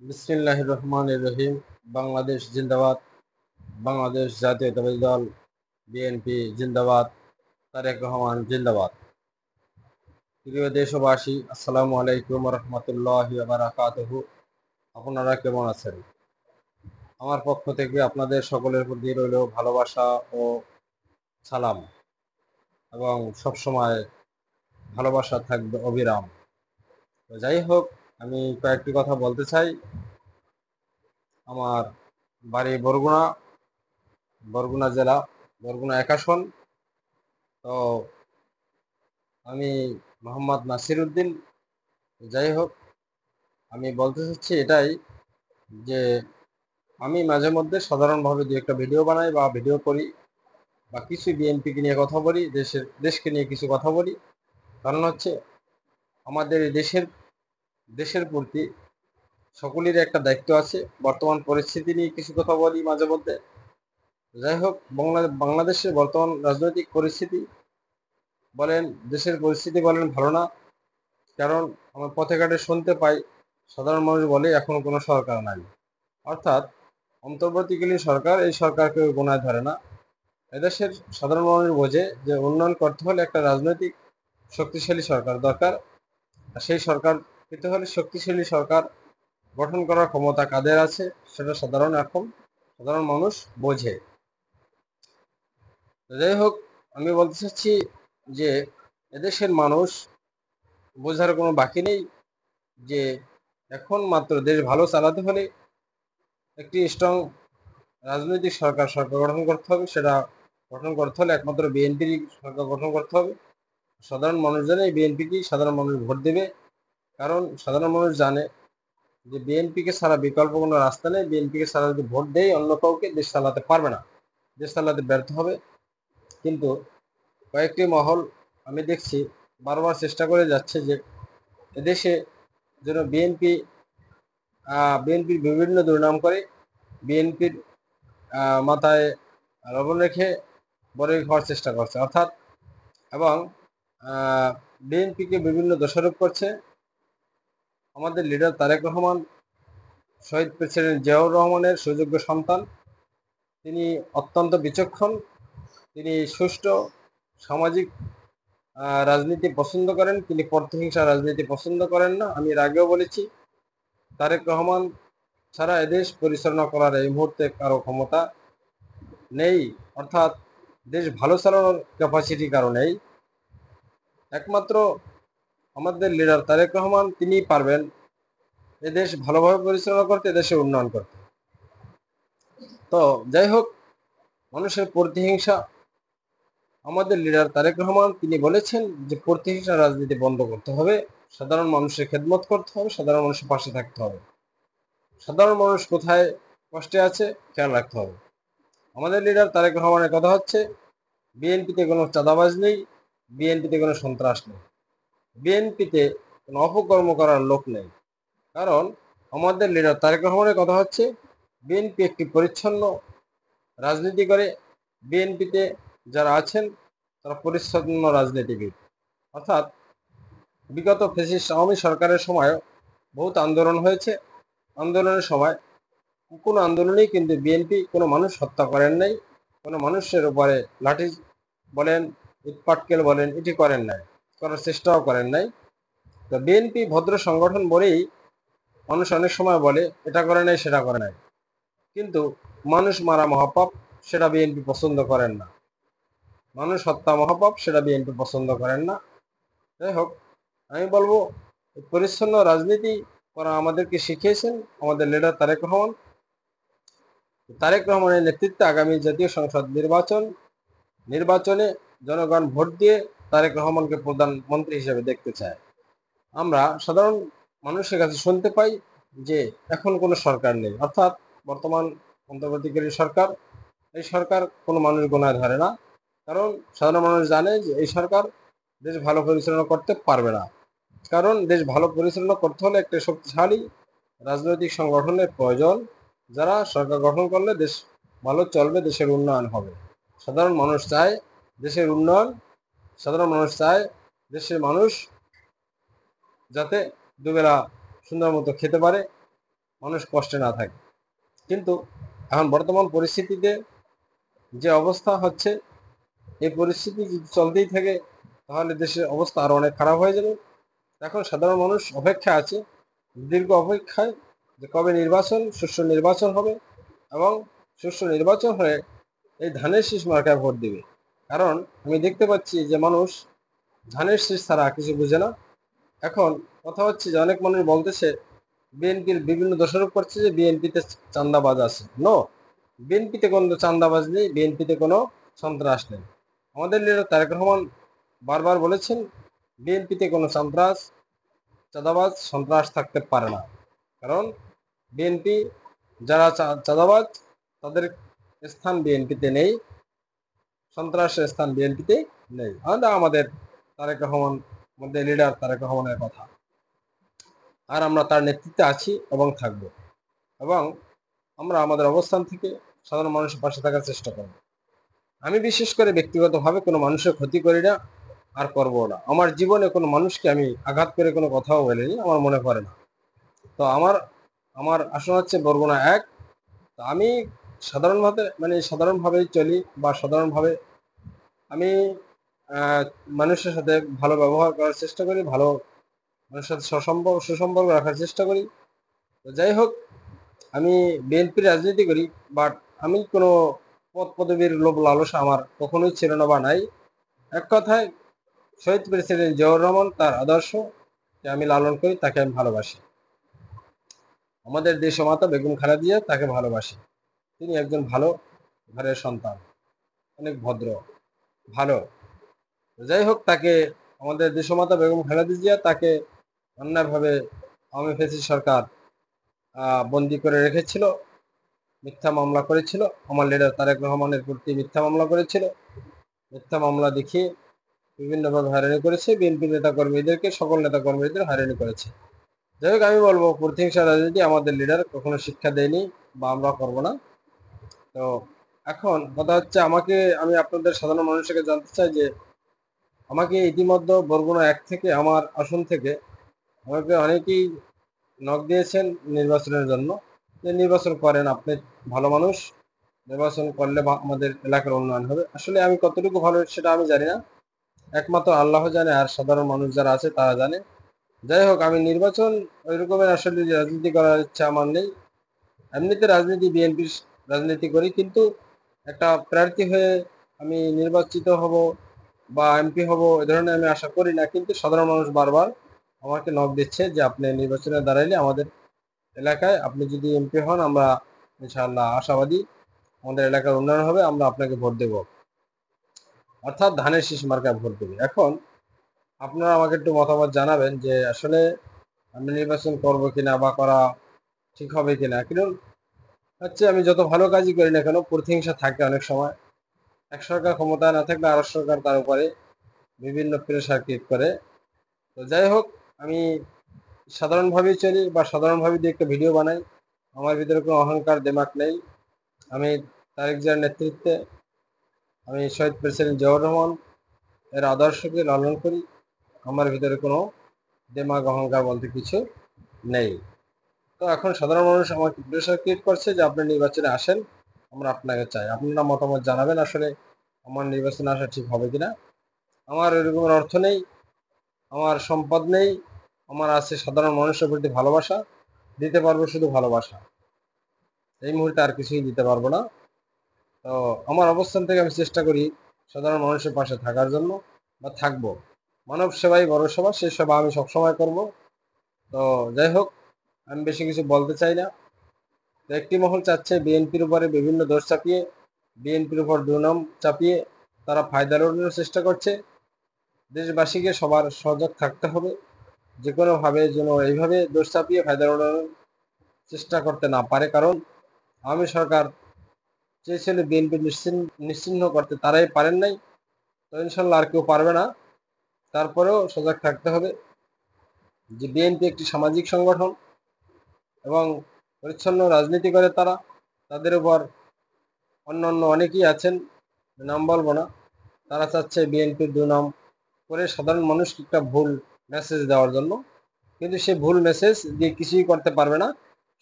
বিসমিল্লাহির রহমানির রহিম। বাংলাদেশ জিন্দাবাদ। বাংলাদেশ জাতীয়তাবাদী দল বিএনপি জিন্দাবাদ। তারেক রহমান জিন্দাবাদ। প্রিয় দেশবাসী, আসসালামু আলাইকুম রহমতুল্লাহি ওয়া বারাকাতুহু। আপনারা কেমন আছেন? আমার পক্ষ থেকে আপনাদের সকলের প্রতি রইল ভালোবাসা ও সালাম, এবং সবসময় ভালোবাসা থাকবে অবিরাম। তো যাই হোক, আমি কয়েকটি কথা বলতে চাই। আমার বাড়ি বরগুনা, বরগুনা জেলা, বরগুনা 1 আসন। তো আমি মোহাম্মদ নাসির উদ্দিন। যাই হোক, আমি বলতে চাচ্ছি এটাই যে আমি মাঝে মধ্যে সাধারণভাবে দু একটা ভিডিও বানাই বা ভিডিও করি, বা কিছু বিএনপিকে নিয়ে কথা বলি, দেশকে নিয়ে কিছু কথা বলি। কারণ হচ্ছে আমাদের এই দেশের প্রতি সকলেরই একটা দায়িত্ব আছে। বর্তমান পরিস্থিতি নিয়ে কিছু কথা বলি মাঝে মধ্যে। যাই হোক, বাংলাদেশের বর্তমান রাজনৈতিক পরিস্থিতি বলেন, দেশের পরিস্থিতি বলেন, ভালো না। কারণ আমার পথে ঘাটে শুনতে পাই সাধারণ মানুষ বলে এখনো কোনো সরকার নাই। অর্থাৎ অন্তর্বর্তীকালীন সরকার, এই সরকার কেউ গোনায় ধরে না। এদেশের সাধারণ মানুষ বোঝে যে উন্নয়ন করতে হলে একটা রাজনৈতিক শক্তিশালী সরকার দরকার। আর সেই সরকার পেতে হলে শক্তিশালী সরকার গঠন করার ক্ষমতা কাদের আছে সেটা সাধারণ মানুষ বোঝে। যাই হোক, আমি বলতে চাচ্ছি যে এদেশের মানুষ বোঝার কোনো বাকি নেই যে এখন মাত্র দেশ ভালো চালাতে হলে একটি স্ট্রং রাজনৈতিক সরকার গঠন করতে হবে। সেটা গঠন করতে হলে একমাত্র বিএনপির সরকার গঠন করতে হবে। সাধারণ মানুষ জানে এই বিএনপিকেই সাধারণ মানুষ ভোট দেবে। কারণ সাধারণ মানুষ জানে যে বিএনপিকে ছাড়া বিকল্প কোনো রাস্তা নেই। বিএনপিকে ছাড়া যদি ভোট দেয় অন্য কাউকে, দেশ চালাতে পারবে না, দেশ চালাতে ব্যর্থ হবে। কিন্তু কয়েকটি মহল আমি দেখছি বারবার চেষ্টা করে যাচ্ছে যে এদেশে যেন বিএনপির বিভিন্ন দুর্নাম করে, বিএনপির মাথায় লবণ রেখে বড়ই খাওয়ার চেষ্টা করছে। অর্থাৎ এবং বিএনপিকে বিভিন্ন দোষারোপ করছে। আমাদের লিডার তারেক রহমান শহীদ প্রেসিডেন্ট জিয়াউর রহমানের সুযোগ্য সন্তান। তিনি অত্যন্ত বিচক্ষণ। তিনি সুষ্ঠু সামাজিক রাজনীতি পছন্দ করেন। তিনি প্রতিহিংসা রাজনীতি পছন্দ করেন না। আমি এর আগেও বলেছি, তারেক রহমান ছাড়া এদেশ পরিচালনা করার এই মুহূর্তে কারো ক্ষমতা নেই। অর্থাৎ দেশ ভালো চালানোর ক্যাপাসিটি কারো নেই। একমাত্র আমাদের লিডার তারেক রহমান তিনিই পারবেন এদেশ ভালোভাবে পরিচালনা করতে, দেশের উন্নয়ন করতে। তো যাই হোক, মানুষের প্রতিহিংসা, আমাদের লিডার তারেক রহমান তিনি বলেছেন যে প্রতিহিংসা রাজনীতি বন্ধ করতে হবে, সাধারণ মানুষের খেদমত করতে হবে, সাধারণ মানুষের পাশে থাকতে হবে। সাধারণ মানুষ কোথায় কষ্টে আছে খেয়াল রাখতে হবে। আমাদের লিডার তারেক রহমানের কথা হচ্ছে বিএনপিতে কোনো চাঁদাবাজ নেই, বিএনপিতে কোনো সন্ত্রাস নেই, বিএনপিতে কোনো অপকর্ম করার লোক নেই। কারণ আমাদের লিডার তারেক রহমানের কথা হচ্ছে বিএনপি একটি পরিচ্ছন্ন রাজনীতি করে। বিএনপিতে যারা আছেন তারা পরিচ্ছন্ন রাজনীতিবিদ। অর্থাৎ বিগত ফ্যাসিস্ট আওয়ামী সরকারের সময় বহুত আন্দোলন হয়েছে। আন্দোলনের সময় কোনো আন্দোলনেই কিন্তু বিএনপি কোনো মানুষ হত্যা করেন নাই, কোনো মানুষের উপরে লাঠি বলেন, ইটপাটকেল বলেন, এটি করেন নাই, করার চেষ্টাও করেন নাই। তো বিএনপি ভদ্র সংগঠন বলেই মানুষ অনেক সময় বলে এটা করে নাই সেটা করে নাই, কিন্তু মানুষ মারা মহাপাপ, সেটা বিএনপি পছন্দ করেন না। মানুষ হত্যা মহাপাপ, সেটা বিএনপি পছন্দ করেন না। যাই হোক, আমি বলবো পরিচ্ছন্ন রাজনীতি করা আমাদেরকে শিখিয়েছেন আমাদের লিডার তারেক রহমান। তারেক রহমানের নেতৃত্বে আগামী জাতীয় সংসদ নির্বাচনে জনগণ ভোট দিয়ে তারেক রহমানকে প্রধানমন্ত্রী হিসেবে দেখতে চায়। আমরা সাধারণ মানুষের কাছে শুনতে পাই যে এখন কোনো সরকার নেই, অর্থাৎ বর্তমান অন্তর্বর্তীকালীন সরকার, এই সরকার কোনো মানুষ গোনায় ধরে না। কারণ সাধারণ মানুষ জানে যে এই সরকার দেশ ভালো পরিচালনা করতে পারবে না। কারণ দেশ ভালো পরিচালনা করতে হলে একটা শক্তিশালী রাজনৈতিক সংগঠনের প্রয়োজন, যারা সরকার গঠন করলে দেশ ভালো চলবে, দেশের উন্নয়ন হবে। সাধারণ মানুষ চায় দেশের উন্নয়ন, সাধারণ মানুষ চায় দেশের মানুষ যাতে দুবেলা সুন্দর মতো খেতে পারে, মানুষ কষ্টে না থাকে। কিন্তু এখন বর্তমান পরিস্থিতিতে যে অবস্থা হচ্ছে, এই পরিস্থিতি যদি চলতেই থাকে তাহলে দেশের অবস্থা আরো অনেক খারাপ হয়ে যাবে। এখন সাধারণ মানুষ অপেক্ষা আছে, দীর্ঘ অপেক্ষায়, যে কবে সুষ্ঠু নির্বাচন হবে এবং সুষ্ঠু নির্বাচন হয়ে এই ধানের শীষ মার্কায় ভোট দিবে। কারণ আমি দেখতে পাচ্ছি যে মানুষ ধানের শীষ ছাড়া কিছু বুঝে না। এখন কথা হচ্ছে যে অনেক মানুষ বলতেছে বিএনপির বিভিন্ন দোষারোপ করছে যে বিএনপিতে চাঁদাবাজ আছে। নো, বিএনপিতে কোনো চাঁদাবাজ নেই, বিএনপিতে কোনো সন্ত্রাস নেই। আমাদের লিডার তারেক রহমান বারবার বলেছেন বিএনপিতে কোনো চাঁদাবাজ সন্ত্রাস থাকতে পারে না। কারণ বিএনপি যারা চাঁদাবাজ তাদের স্থান বিএনপিতে নেই, সন্ত্রাসের স্থান বিএনপিতে নেই। আমাদের তারেক রহমান, আমাদের লিডার তারেক রহমানের কথা। আর আমরা তার নেতৃত্বে আছি এবং থাকব, এবং আমরা আমাদের অবস্থান থেকে সাধারণ মানুষের পাশে থাকার চেষ্টা করব। আমি বিশেষ করে ব্যক্তিগতভাবে কোনো মানুষের ক্ষতি করি না, আর করবো না। আমার জীবনে কোনো মানুষকে আমি আঘাত করে কোনো কথাও বলিনি, আমার মনে পড়ে না। তো আমার আসন হচ্ছে বরগুনা 1। তো আমি সাধারণভাবেই চলি, বা সাধারণভাবে আমি মানুষের সাথে ভালো ব্যবহার করার চেষ্টা করি, ভালো মানুষের সাথে সুসম্পর্ক রাখার চেষ্টা করি। তো যাই হোক, আমি বিএনপির রাজনীতি করি, বাট আমি কোনো পদ পদবীর লোভ লালসা আমার কখনোই ছিল না বা নাই। এক কথায় শহীদ প্রেসিডেন্ট জিয়াউর রহমান, তার আদর্শকে আমি লালন করি, তাকে আমি ভালোবাসি। আমাদের দেশমাতা বেগম খালেদা জিয়া, তাকে ভালোবাসি। তিনি একজন ভালো ঘরের সন্তান, অনেক ভদ্র, ভালো। যাই হোক, আমাদের দেশমাতা বেগম খালেদা জিয়া তাকে অন্যায়ভাবে আওয়ামী ফ্যাসিস্ট সরকার বন্দি করে রেখেছিল, মিথ্যা মামলা করেছিল। আমার লিডার তারেক রহমানের প্রতি মিথ্যা মামলা করেছিল। মিথ্যা মামলা দেখিয়ে বিভিন্নভাবে হয়রানি করেছে, বিএনপি নেতাকর্মীদেরকে, সকল নেতাকর্মীদের হয়রানি করেছে। যাই হোক, আমি বলবো প্রতিহিংসা রাজনীতি আমাদের লিডার কখনো শিক্ষা দেয়নি, বা আমরা করবো না। তো এখন কথা হচ্ছে, আমি আপনাদের সাধারণ মানুষকে জানতে চাই যে আমাকে ইতিমধ্যে বরগুনা 1 থেকে, আমার আসন থেকে আমাকে অনেকেই নক দিয়েছেন নির্বাচনের জন্য, যে নির্বাচন করেন, আপনি ভালো মানুষ, নির্বাচন করলে আমাদের এলাকার উন্নয়ন হবে। আসলে আমি কতটুকু ভালো সেটা আমি জানি না, একমাত্র আল্লাহ জানে, আর সাধারণ মানুষ যারা আছে তারা জানে। যাই হোক, আমি নির্বাচন ওই রকমের আসলে রাজনীতি করার ইচ্ছা আমার নেই। এমনিতে বিএনপির রাজনীতি করি, কিন্তু একটা প্রার্থী হয়ে আমি নির্বাচিত হব বা এমপি হব এ ধরনের আমি আশা করি না। কিন্তু সাধারণ মানুষ বারবার আমাকে নক দিচ্ছে যে আপনি নির্বাচনে দাঁড়াইলে আমাদের এলাকায়, আপনি যদি এমপি হন, আমরা ইনশাআল্লাহ আশাবাদী আমাদের এলাকার উন্নয়ন হবে, আমরা আপনাকে ভোট দেব, অর্থাৎ ধানের শীষ মার্কায় ভোট দেবে। এখন আপনারা আমাকে একটু মতামত জানাবেন যে আসলে আমি নির্বাচন করবো কিনা, বা করা ঠিক হবে কিনা। কারণ হচ্ছে, আমি যত ভালো কাজই করি না কেন, প্রতিহিংসা থাকে অনেক সময়। এক সরকার ক্ষমতায় না থাকলে আর সরকার তার উপরে বিভিন্ন প্রেশার ক্রিয়েট করে। তো যাই হোক, আমি সাধারণভাবেই চলি, বা সাধারণভাবে দিয়ে একটা ভিডিও বানাই। আমার ভিতরে কোনো অহংকার দেমাক নেই। আমি তারেক জিয়ার নেতৃত্বে, আমি শহীদ প্রেসিডেন্ট জিয়াউর রহমান এর আদর্শকে লালন করি। আমার ভিতরে কোনো দেমাগ অহংকার বলতে কিছু নেই। তো এখন সাধারণ মানুষ আমাকে প্রেশার ক্রিয়েট করছে যে আপনি নির্বাচনে আসেন, আমরা আপনাকে চাই। আপনারা মতামত জানাবেন আসলে আমার নির্বাচনে আসা ঠিক হবে কিনা। আমার এরকম অর্থ নেই, আমার সম্পদ নেই, আমার আছে সাধারণ মানুষের প্রতি ভালোবাসা। দিতে পারবো শুধু ভালোবাসা, এই মুহূর্তে আর কিছুই দিতে পারবো না। তো আমার অবস্থান থেকে আমি চেষ্টা করি সাধারণ মানুষের পাশে থাকার জন্য, বা থাকবো। মানব সেবাই বড় সেবা, সে সেবা আমি সবসময় করব। তো যাই হোক, আমি বেশি কিছু বলতে চাই না। তো একটি মহল চাচ্ছে বিএনপির উপরে বিভিন্ন দোষ চাপিয়ে, বিএনপির উপর দুর্নাম চাপিয়ে তারা ফায়দা লুটানোর চেষ্টা করছে। দেশবাসীকে সবার সজাগ থাকতে হবে, যে কোনোভাবে যেন এইভাবে দোষ চাপিয়ে ফায়দা লুটানোর চেষ্টা করতে না পারে। কারণ আওয়ামী সরকার চেয়েছিল বিএনপি নিশ্চিহ্ন করতে, তারাই পারেন নাই। তো ইনশাল্লাহ আর কেউ পারবে না। তারপরেও সজাগ থাকতে হবে যে বিএনপি একটি সামাজিক সংগঠন, এবং পরিচ্ছন্ন রাজনীতি করে তারা। তাদের উপর অন্যান্য অনেকেই আছেন, নাম বলবো না, তারা চাচ্ছে বিএনপির দুর্নাম করে সাধারণ মানুষকে একটা ভুল মেসেজ দেওয়ার জন্য। কিন্তু সে ভুল মেসেজ দিয়ে কিছুই করতে পারবে না।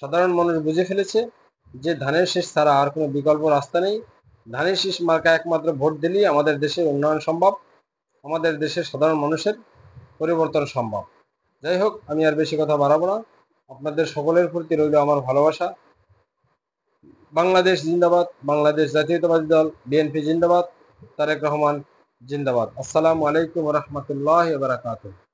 সাধারণ মানুষ বুঝে ফেলেছে যে ধানের শীষ ছাড়া আর কোনো বিকল্প রাস্তা নেই। ধানের শীষ মার্কা একমাত্র ভোট দিলেই আমাদের দেশের উন্নয়ন সম্ভব, আমাদের দেশের সাধারণ মানুষের পরিবর্তন সম্ভব। যাই হোক, আমি আর বেশি কথা বাড়াবো না। আপনাদের সকলের প্রতি রইল আমার ভালোবাসা। বাংলাদেশ জিন্দাবাদ, বাংলাদেশ জাতীয়তাবাদী দল বিএনপি জিন্দাবাদ, তারেক রহমান জিন্দাবাদ। আসসালামু আলাইকুম রহমতুল্লাহ বারাকাতুহ।